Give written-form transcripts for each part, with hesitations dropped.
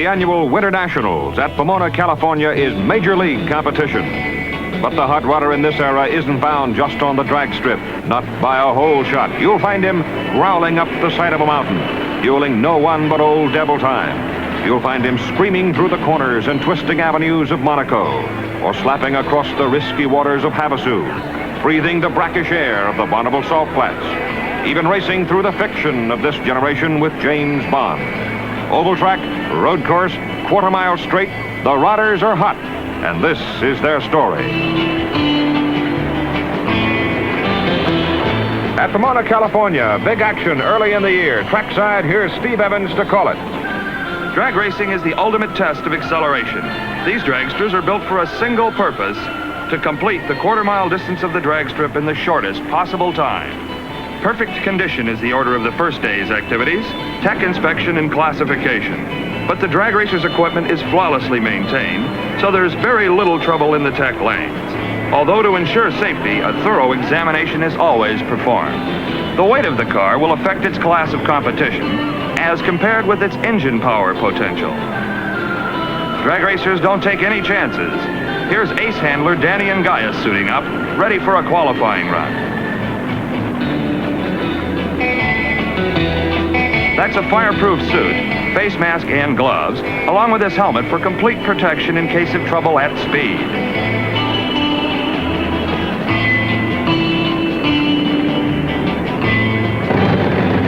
annual Winter Nationals at Pomona, California is major league competition. But the hot rodder in this era isn't found just on the drag strip, not by a hole shot. You'll find him growling up the side of a mountain, fueling no one but Old Devil Time. You'll find him screaming through the corners and twisting avenues of Monaco, or slapping across the risky waters of Havasu, breathing the brackish air of the Bonneville Salt Flats, even racing through the fiction of this generation with James Bond. Oval track, road course, quarter-mile straight, the rodders are hot, and this is their story. At Pomona, California, big action early in the year. Trackside, here's Steve Evans to call it. Drag racing is the ultimate test of acceleration. These dragsters are built for a single purpose: to complete the quarter-mile distance of the drag strip in the shortest possible time. Perfect condition is the order of the first day's activities: tech inspection and classification. But the drag racer's equipment is flawlessly maintained, so there's very little trouble in the tech lanes. Although to ensure safety, a thorough examination is always performed. The weight of the car will affect its class of competition as compared with its engine power potential. Drag racers don't take any chances. Here's ace handler Danny Ngaius suiting up, ready for a qualifying run. That's a fireproof suit, face mask and gloves, along with his helmet for complete protection in case of trouble at speed.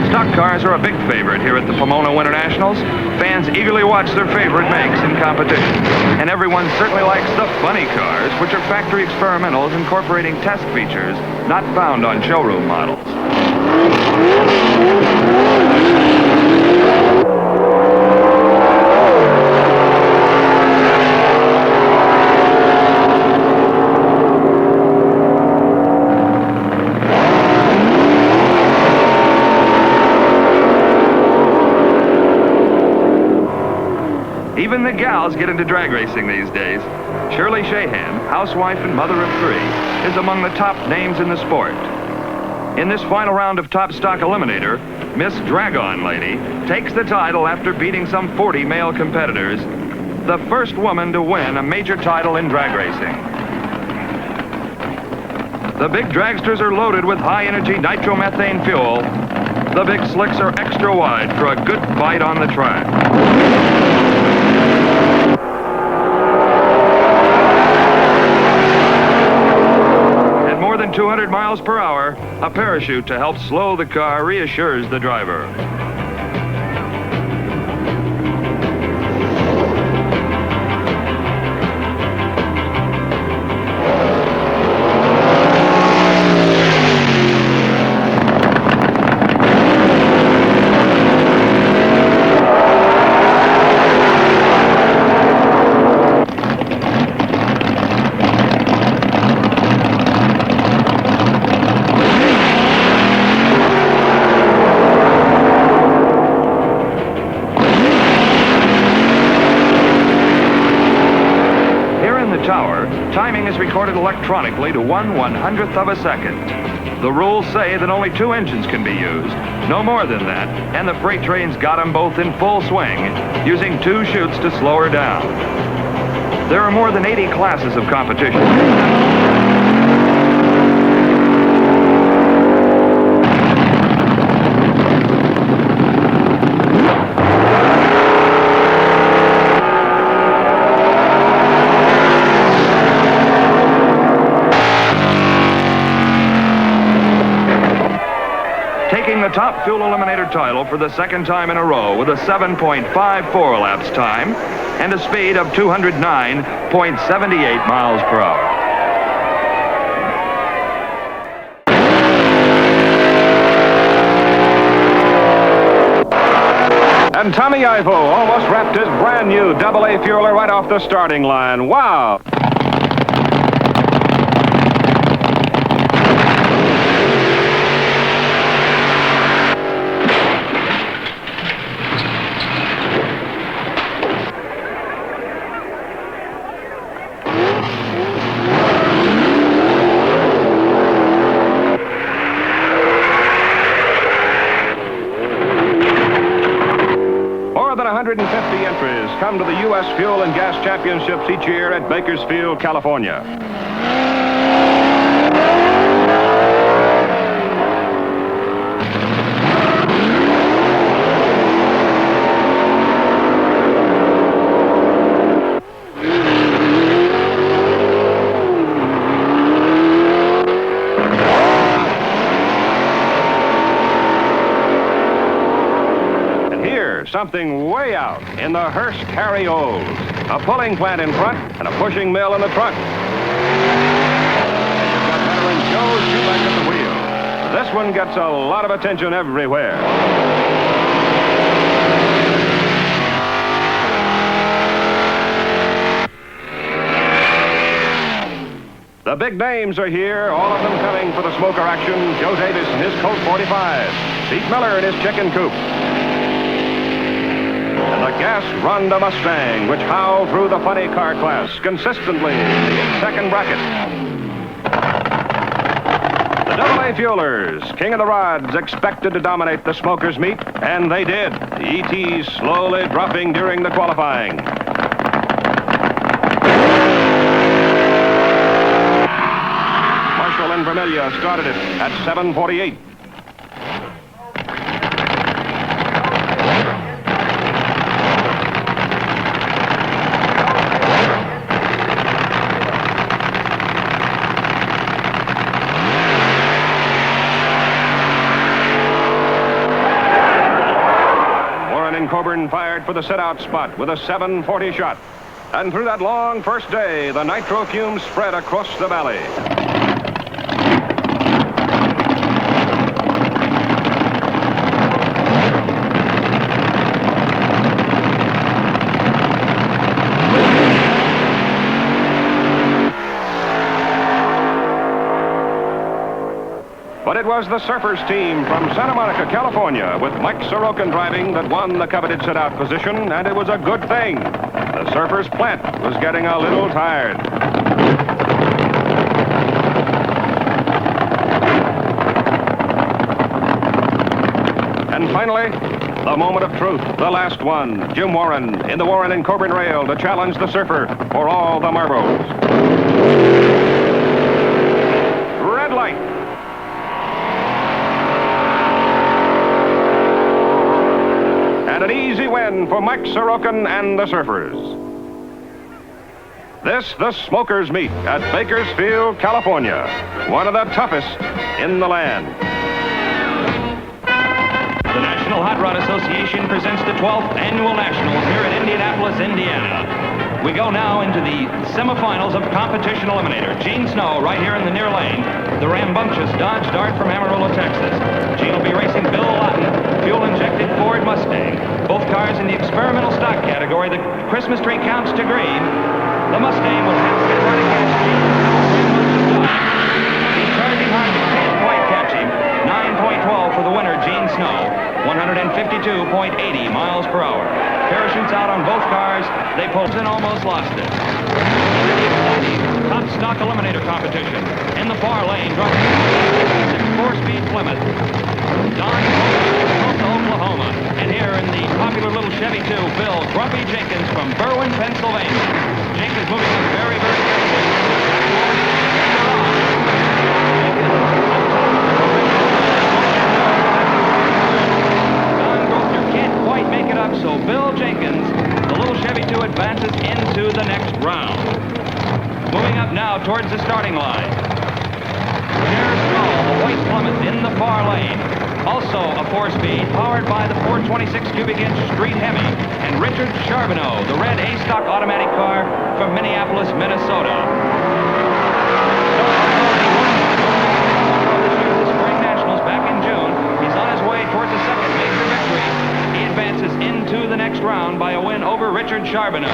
Stock cars are a big favorite here at the Pomona Winter Nationals. Fans eagerly watch their favorite makes in competition. And everyone certainly likes the funny cars, which are factory experimentals incorporating test features not found on showroom models. Even the gals get into drag racing these days. Shirley Shahan, housewife and mother of 3, is among the top names in the sport. In this final round of Top Stock Eliminator, Miss Drag-On Lady takes the title after beating some 40 male competitors, the first woman to win a major title in drag racing. The big dragsters are loaded with high-energy nitromethane fuel. The big slicks are extra wide for a good bite on the track. More than 200 miles per hour, a parachute to help slow the car reassures the driver. Timing is recorded electronically to 1/100th of a second. The rules say that only 2 engines can be used, no more than that, and the freight train's got them both in full swing, using 2 chutes to slow her down. There are more than 80 classes of competition. Taking the top fuel eliminator title for the second time in a row with a 7.54 elapsed time and a speed of 209.78 miles per hour. And Tommy Ivo almost wrapped his brand new AA Fueler right off the starting line. Wow! More than 150 entries come to the U.S. Fuel and Gas Championships each year at Bakersfield, California. Something way out in the Hearst Harry Olds. A pulling plant in front and a pushing mill in the trunk. And you've got veteran Joe Schubeck at the wheel. This one gets a lot of attention everywhere. The big names are here, all of them coming for the smoker action. Joe Davis in his Colt 45. Pete Miller in his chicken coop. The Gas Ronda Mustang, which howled through the funny car class consistently in the second bracket. The AA Fuelers, King of the Rods, expected to dominate the smokers' meet, and they did. The ETs slowly dropping during the qualifying. Marshall and Vermiglia started it at 7:48. Coburn fired for the sit-out spot with a 7:40 shot. And through that long first day, the nitro fumes spread across the valley. But it was the Surfers team from Santa Monica, California, with Mike Sorokin driving, that won the coveted sit-out position, and it was a good thing. The Surfers plant was getting a little tired. And finally, the moment of truth, the last one. Jim Warren in the Warren and Coburn rail to challenge the Surfer for all the marbles. Red light. And an easy win for Mike Sorokin and the Surfers. This, the Smokers meet at Bakersfield, California, one of the toughest in the land. The National Hot Rod Association presents the 12th Annual Nationals here in Indianapolis, Indiana. We go now into the semifinals of Competition Eliminator. Gene Snow right here in the near lane. The rambunctious Dodge Dart from Amarillo, Texas. Gene will be racing Bill Lawton, fuel-injected Ford Mustang. Both cars in the experimental stock category. The Christmas tree counts to green. The Mustang will have to get right against Gene Snow. He's charging hard, but can't quite catch him. 9.12 for the winner, Gene Snow. 152.80 miles per hour. Parachutes out on both cars. They pulled and almost lost it. Top stock eliminator competition. In the far lane, driving a 4-speed Plymouth. Don Tulsa, Oklahoma. And here in the popular little Chevy 2, Bill Grumpy Jenkins from Berwyn, Pennsylvania. Jenkins moving up very, very carefully. Don Grosner can't quite make it up, so Bill Jenkins, the little Chevy 2, advances into the next round. Moving up now towards the starting line. Jared Small, the white Plymouth in the far lane. Also a 4-speed, powered by the 426 cubic inch Street Hemi. And Richard Charbonneau, the red A-stock automatic car from Minneapolis, Minnesota. The Spring Nationals back in June. He's on his way towards a second major victory. He advances into the next round by a win over Richard Charbonneau.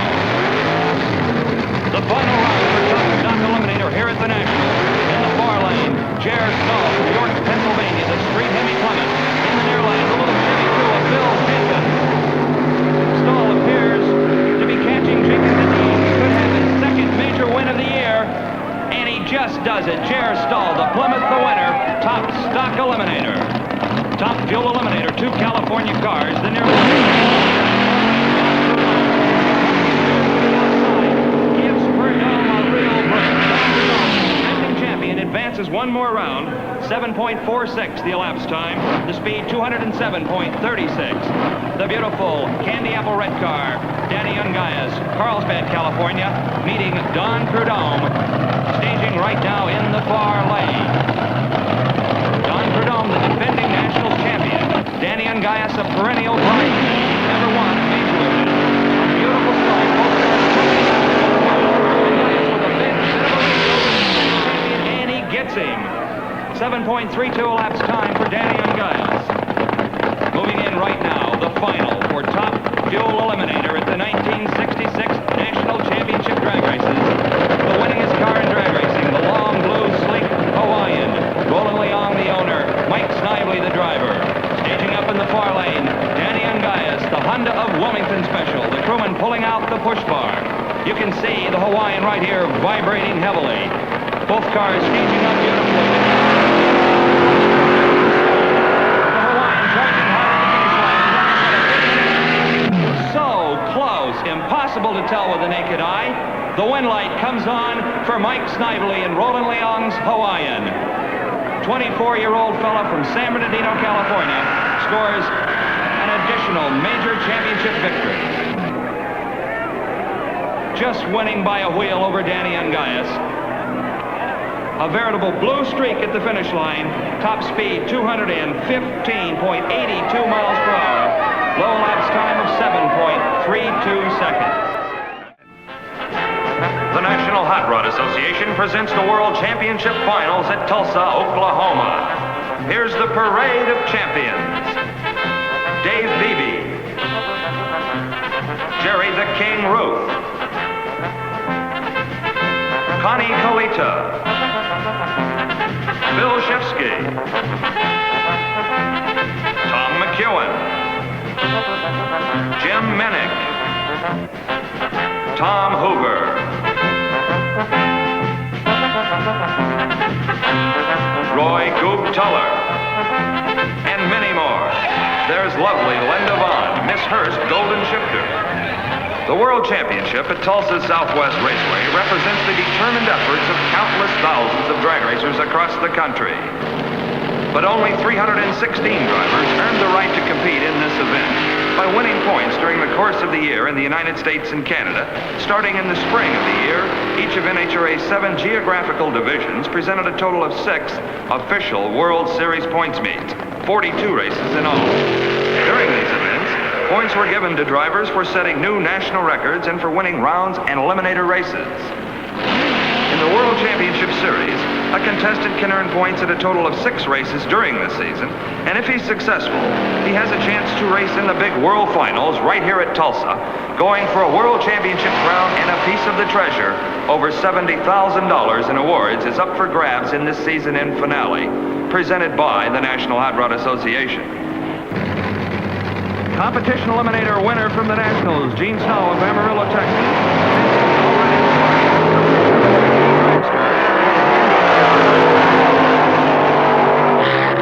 The final round for Top Stock Eliminator here at the Nationals. In the far lane, Jared Stahl from York, Pennsylvania, the Street Hemi Plymouth. In the near lane, the little Chevy 2 of Bill Jenkins. Stahl appears to be catching Jenkins in the east. He could have his second major win of the year. And he just does it. Jared Stahl, the Plymouth, the winner. Top Stock Eliminator. Top Fuel Eliminator, 2 California cars. The near lane. one more round. 7.46 the elapsed time. The speed 207.36. The beautiful candy apple red car, Danny Ungaius, Carlsbad, California, meeting Don Prudhomme, staging right now in the far lane. Don Prudhomme, the defending national champion. Danny Ungaius, a perennial bridesmaid, never won a major event. A beautiful slide. Both cars coming out of the wall. Ungaius with a big bit of a lead over the champion, and he gets him. 7.32 elapsed time for Danny Ungaius. Moving in right now, the final for top fuel eliminator at the 1966 National Championship Drag Races. The winningest car in drag racing, the long blue sleek Hawaiian. Roland Leong, the owner. Mike Snively, the driver. Staging up in the far lane, Danny Ungaius, the Honda of Wilmington Special. The crewman pulling out the push bar. You can see the Hawaiian right here vibrating heavily. Both cars staging up beautifully. The Hawaiian charging hard at the finish line. So close, impossible to tell with the naked eye. The wind light comes on for Mike Snively and Roland Leong's Hawaiian. 24-year-old fella from San Bernardino, California, scores an additional major championship victory. Just winning by a wheel over Danny Ungaius. A veritable blue streak at the finish line. Top speed 215.82 miles per hour. Low elapsed time of 7.32 seconds. The National Hot Rod Association presents the World Championship Finals at Tulsa, Oklahoma. Here's the parade of champions. Dave Beebe, Jerry the King Ruth, Connie Colita, Bill Shefsky, Tom McEwen, Jim Menick, Tom Hoover, Roy Goob Tuller, and many more. There's lovely Linda Vaughn, Miss Hurst Golden Shifter. The World Championship at Tulsa's Southwest Raceway represents the determined efforts of countless thousands of drag racers across the country. But only 316 drivers earned the right to compete in this event by winning points during the course of the year in the United States and Canada. Starting in the spring of the year, each of NHRA's 7 geographical divisions presented a total of 6 official World Series points meets, 42 races in all. During these events, points were given to drivers for setting new national records and for winning rounds and eliminator races. In the World Championship Series, a contestant can earn points at a total of 6 races during the season, and if he's successful, he has a chance to race in the big World Finals right here at Tulsa, going for a World Championship crown and a piece of the treasure. Over $70,000 in awards is up for grabs in this season-end finale, presented by the National Hot Rod Association. Competition eliminator winner from the Nationals, Gene Snow of Amarillo, Texas.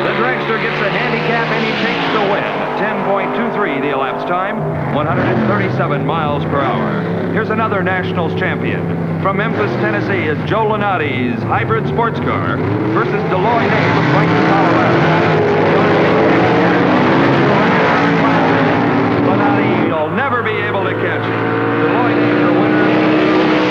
The dragster gets a handicap and he takes the win. 10.23 the elapsed time, 137 miles per hour. Here's another Nationals champion. From Memphis, Tennessee is Joe Lunati's hybrid sports car versus Deloy Nate of Brighton, Colorado. Lunati will never be able to catch it. Deloy Nate, the winner,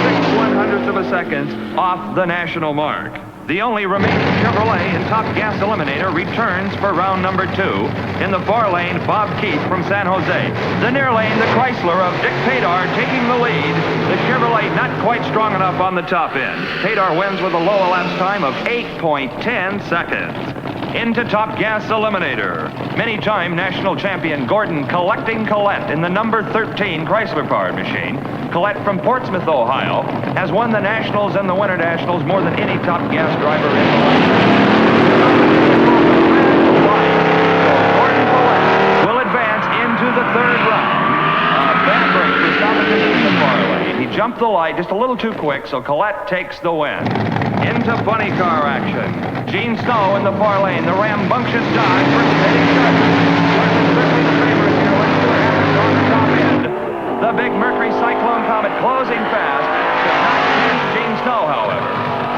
6/100ths of a second off the national mark. The only remaining Chevrolet in Top Gas Eliminator returns for round number 2. In the far lane, Bob Keith from San Jose. The near lane, the Chrysler of Dick Tadar taking the lead. The Chevrolet not quite strong enough on the top end. Tadar wins with a low elapsed time of 8.10 seconds. Into Top Gas Eliminator. Many-time national champion Gordon Collecting Collette in the number 13 Chrysler-powered machine. Collette from Portsmouth, Ohio, has won the Nationals and the Winter Nationals more than any Top Gas driver in the country. Gordon Collette will advance into the 3rd round. Bad break for Stoppington in the far lane. He jumped the light just a little too quick, so Collette takes the win. Into funny car action. Gene Snow in the far lane. The rambunctious Dodge versus Eddie Sharp. Certainly the favorite here. Let's see what happens on the top end. The big Mercury Cyclone Comet closing fast. Does not change Gene Snow, however.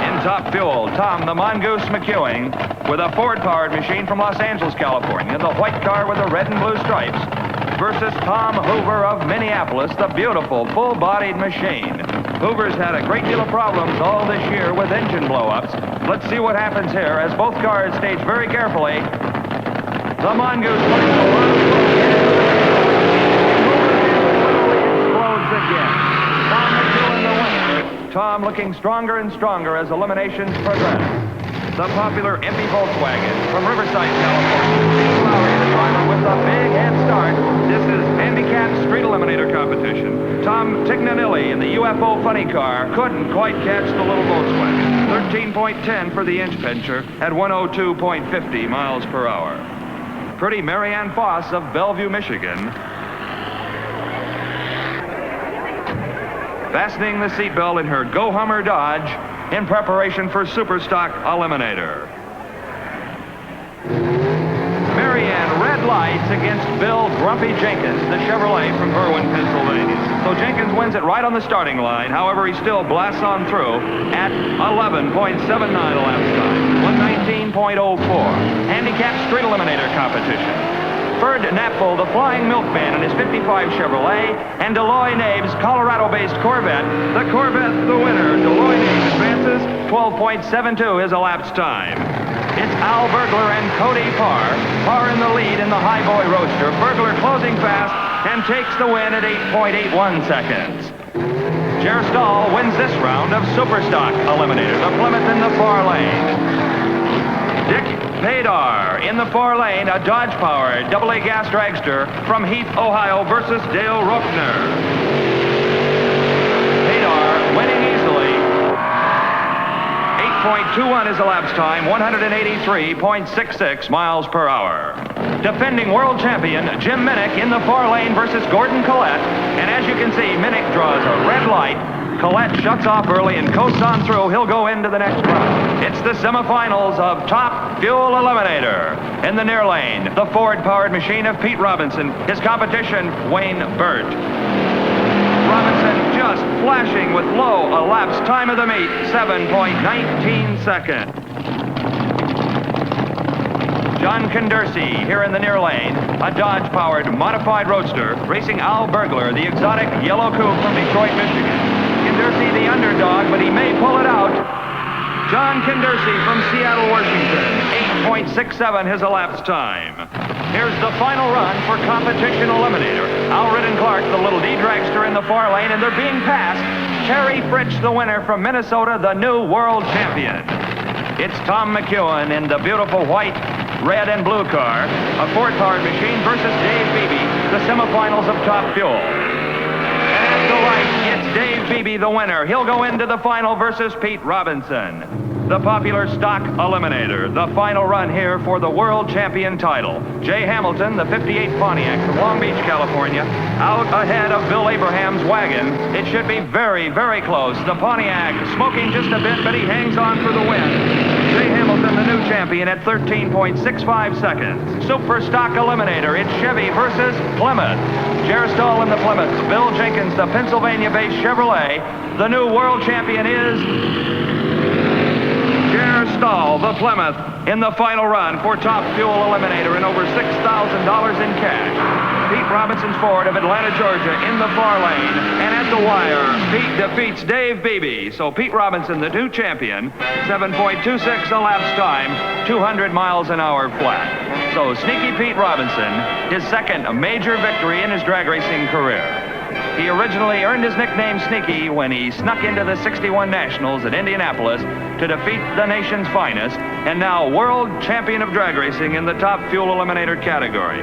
In top Top Fuel, Tom the Mongoose McEwing, with a Ford-powered machine from Los Angeles, California, the white car with the red and blue stripes, versus Tom Hoover of Minneapolis, the beautiful full-bodied machine. Hoover's had a great deal of problems all this year with engine blow-ups. Let's see what happens here as both cars stage very carefully. The Mongoose putting a lot of smoke in. Hoover explodes again. Tom McEwen the winner. Tom looking stronger and stronger as eliminations progress. The popular Empey Volkswagen from Riverside, California. Steve Lowry, the driver, with a big head start. This is handicap street eliminator competition. Tom Tignanilli in the UFO funny car couldn't quite catch the little Volkswagen. 13.10 for the inch pincher at 102.50 miles per hour. Pretty Marianne Foss of Bellevue, Michigan, fastening the seatbelt in her Go Hummer Dodge in preparation for Super Stock Eliminator. Marianne red lights against Bill Grumpy Jenkins, the Chevrolet from Berwyn, Pennsylvania. So Jenkins wins it right on the starting line. However, he still blasts on through at 11.79 elapsed time, 119.04. Handicap street eliminator competition. Ferd Knapfel, the Flying Milkman in his 55 Chevrolet, and Deloy Nabe's Colorado-based Corvette. The Corvette, the winner. Deloy Nabe advances 12.72 his elapsed time. It's Al Bergler and Cody Parr. Parr in the lead in the Highboy Roadster. Bergler closing fast and takes the win at 8.81 seconds. Jer Stahl wins this round of Superstock Eliminator. The Plymouth in the far lane. Dick Padar in the far lane, a Dodge-powered AA gas dragster from Heath, Ohio versus Dale Roepner. Padar winning easily. 8.21 is elapsed time, 183.66 miles per hour. Defending world champion Jim Minnick in the far lane versus Gordon Collette. And as you can see, Minnick draws a red light. Collette shuts off early and coasts on through. He'll go into the next round. It's the semifinals of Top Fuel Eliminator. In the near lane, the Ford-powered machine of Pete Robinson. His competition, Wayne Burt. Robinson just flashing with low elapsed time of the meet, 7.19 seconds. John Condersi here in the near lane, a Dodge-powered modified roadster, racing Al Bergler, the exotic yellow coupe from Detroit, Michigan. Condersi the underdog, but he may pull it out. John Condersi from Seattle, Washington, 8.67 his elapsed time. Here's the final run for Competition Eliminator. Al Clark, the Little D dragster in the far lane, and they're being passed. Terry Fritsch, the winner from Minnesota, the new world champion. It's Tom McEwen in the beautiful white, red, and blue car, a Ford-powered machine versus Dave Beebe, the semifinals of Top Fuel. And at the right, it's Dave Beebe, the winner. He'll go into the final versus Pete Robinson. The popular stock eliminator, the final run here for the world champion title. Jay Hamilton, the 58 Pontiac from Long Beach, California, out ahead of Bill Abraham's wagon. It should be very, very close. The Pontiac smoking just a bit, but he hangs on for the win. Jay Hamilton, the new champion, at 13.65 seconds. Super stock eliminator, it's Chevy versus Plymouth. Jer Stahl in the Plymouth, Bill Jenkins, the Pennsylvania-based Chevrolet. The new world champion is Jer Stahl, the Plymouth, in the final run for Top Fuel Eliminator and over $6,000 in cash. Pete Robinson's Ford of Atlanta, Georgia, in the far lane. And at the wire, Pete defeats Dave Beebe. So Pete Robinson, the new champion, 7.26 elapsed time, 200 miles an hour flat. So Sneaky Pete Robinson, his second major victory in his drag racing career. He originally earned his nickname Sneaky when he snuck into the 61 Nationals at Indianapolis to defeat the nation's finest, and now world champion of drag racing in the Top Fuel Eliminator category.